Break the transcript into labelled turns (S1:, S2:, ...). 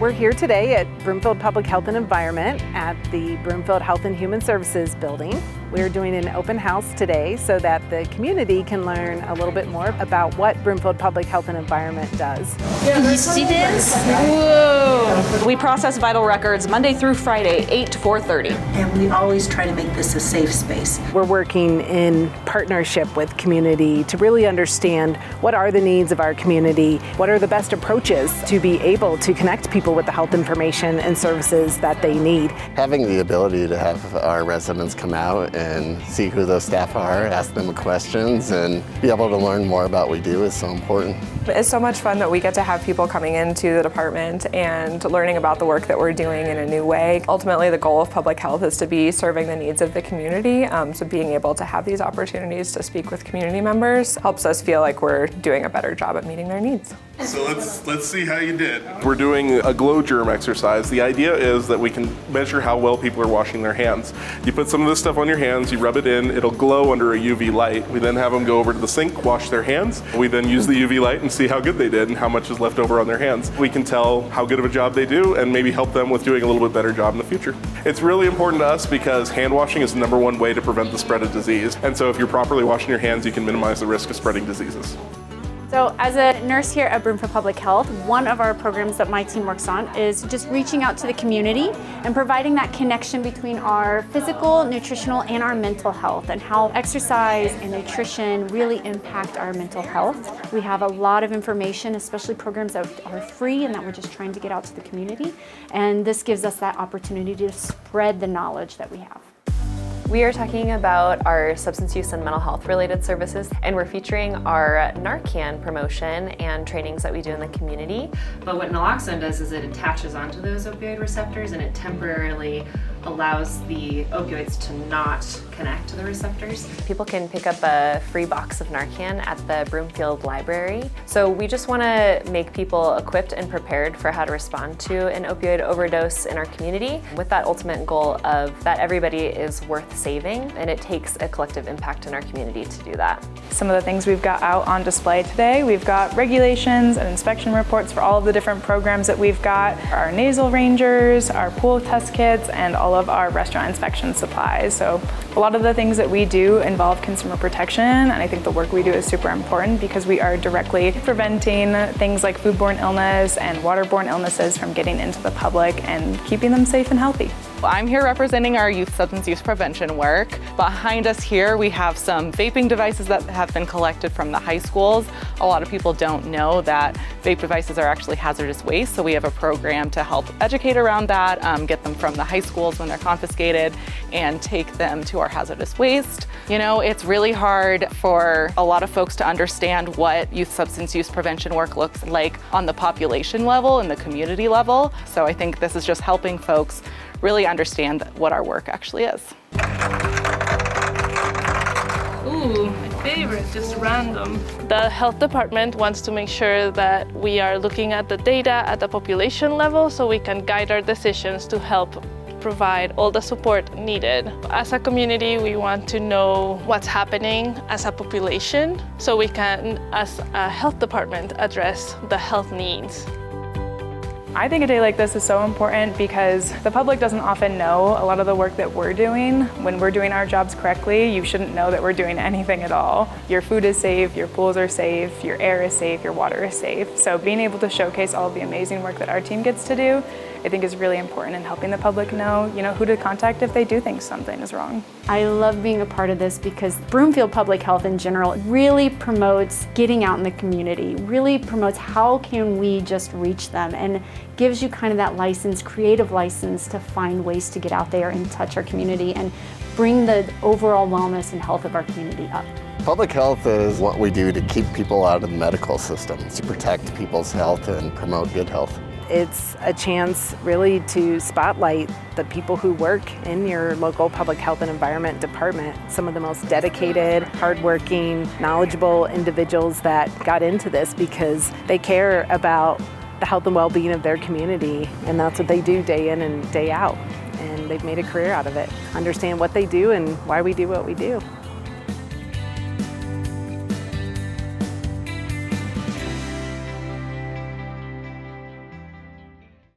S1: We're here today at Broomfield Public Health and Environment at the Broomfield Health and Human Services building. We're doing an open house today so that the community can learn a little bit more about what Broomfield Public Health and Environment does.
S2: Can you see this? Whoa! We process vital records Monday through Friday, 8 to 4:30.
S3: And we always try to make this a safe space.
S1: We're working in partnership with community to really understand what are the needs of our community, what are the best approaches to be able to connect people with the health information and services that they need.
S4: Having the ability to have our residents come out and see who those staff are, ask them questions, and be able to learn more about what we do is so important.
S5: It's so much fun that we get to have people coming into the department and learning about the work that we're doing in a new way. Ultimately, the goal of public health is to be serving the needs of the community, so being able to have these opportunities to speak with community members helps us feel like we're doing a better job at meeting their needs.
S6: So let's see how you did. We're doing a glow germ exercise. The idea is that we can measure how well people are washing their hands. You put some of this stuff on your hands, you rub it in, it'll glow under a UV light. We then have them go over to the sink, wash their hands. We then use the UV light and see how good they did and how much is left over on their hands. We can tell how good of a job they do and maybe help them with doing a little bit better job in the future. It's really important to us because hand washing is the #1 way to prevent the spread of disease. And so if you're properly washing your hands, you can minimize the risk of spreading diseases.
S7: So as a nurse here at Broomfield Public Health, one of our programs that my team works on is just reaching out to the community and providing that connection between our physical, nutritional, and our mental health, and how exercise and nutrition really impact our mental health. We have a lot of information, especially programs that are free and that we're just trying to get out to the community. And this gives us that opportunity to spread the knowledge that we have.
S8: We are talking about our substance use and mental health related services, and we're featuring our Narcan promotion and trainings that we do in the community.
S9: But what naloxone does is it attaches onto those opioid receptors and it temporarily allows the opioids to not connect to the receptors.
S8: People can pick up a free box of Narcan at the Broomfield Library. So we just want to make people equipped and prepared for how to respond to an opioid overdose in our community, with that ultimate goal of that everybody is worth saving, and it takes a collective impact in our community to do that.
S5: Some of the things we've got out on display today, we've got regulations and inspection reports for all of the different programs that we've got, our nasal rangers, our pool test kits, and all of our restaurant inspection supplies. So a lot of the things that we do involve consumer protection, and I think the work we do is super important because we are directly preventing things like foodborne illness and waterborne illnesses from getting into the public and keeping them safe and healthy.
S10: I'm here representing our youth substance use prevention work. Behind us here, we have some vaping devices that have been collected from the high schools. A lot of people don't know that vape devices are actually hazardous waste, so we have a program to help educate around that, get them from the high schools when they're confiscated, and take them to our hazardous waste. You know, it's really hard for a lot of folks to understand what youth substance use prevention work looks like on the population level and the community level. So I think this is just helping folks really understand what our work actually is.
S11: Ooh, my favorite, just random. The health department wants to make sure that we are looking at the data at the population level so we can guide our decisions to help provide all the support needed. As a community, we want to know what's happening as a population so we can, as a health department, address the health needs.
S5: I think a day like this is so important because the public doesn't often know a lot of the work that we're doing. When we're doing our jobs correctly, you shouldn't know that we're doing anything at all. Your food is safe, your pools are safe, your air is safe, your water is safe. So being able to showcase all of the amazing work that our team gets to do, I think is really important in helping the public know, who to contact if they do think something is wrong.
S7: I love being a part of this because Broomfield Public Health in general really promotes getting out in the community, really promotes how can we just reach them, and gives you kind of that license, creative license to find ways to get out there and touch our community and bring the overall wellness and health of our community up.
S4: Public health is what we do to keep people out of the medical system, to protect people's health and promote good health.
S1: It's a chance really to spotlight the people who work in your local public health and environment department, some of the most dedicated, hardworking, knowledgeable individuals that got into this because they care about the health and well-being of their community, and that's what they do day in and day out. And they've made a career out of it. Understand what they do and why we do what we do.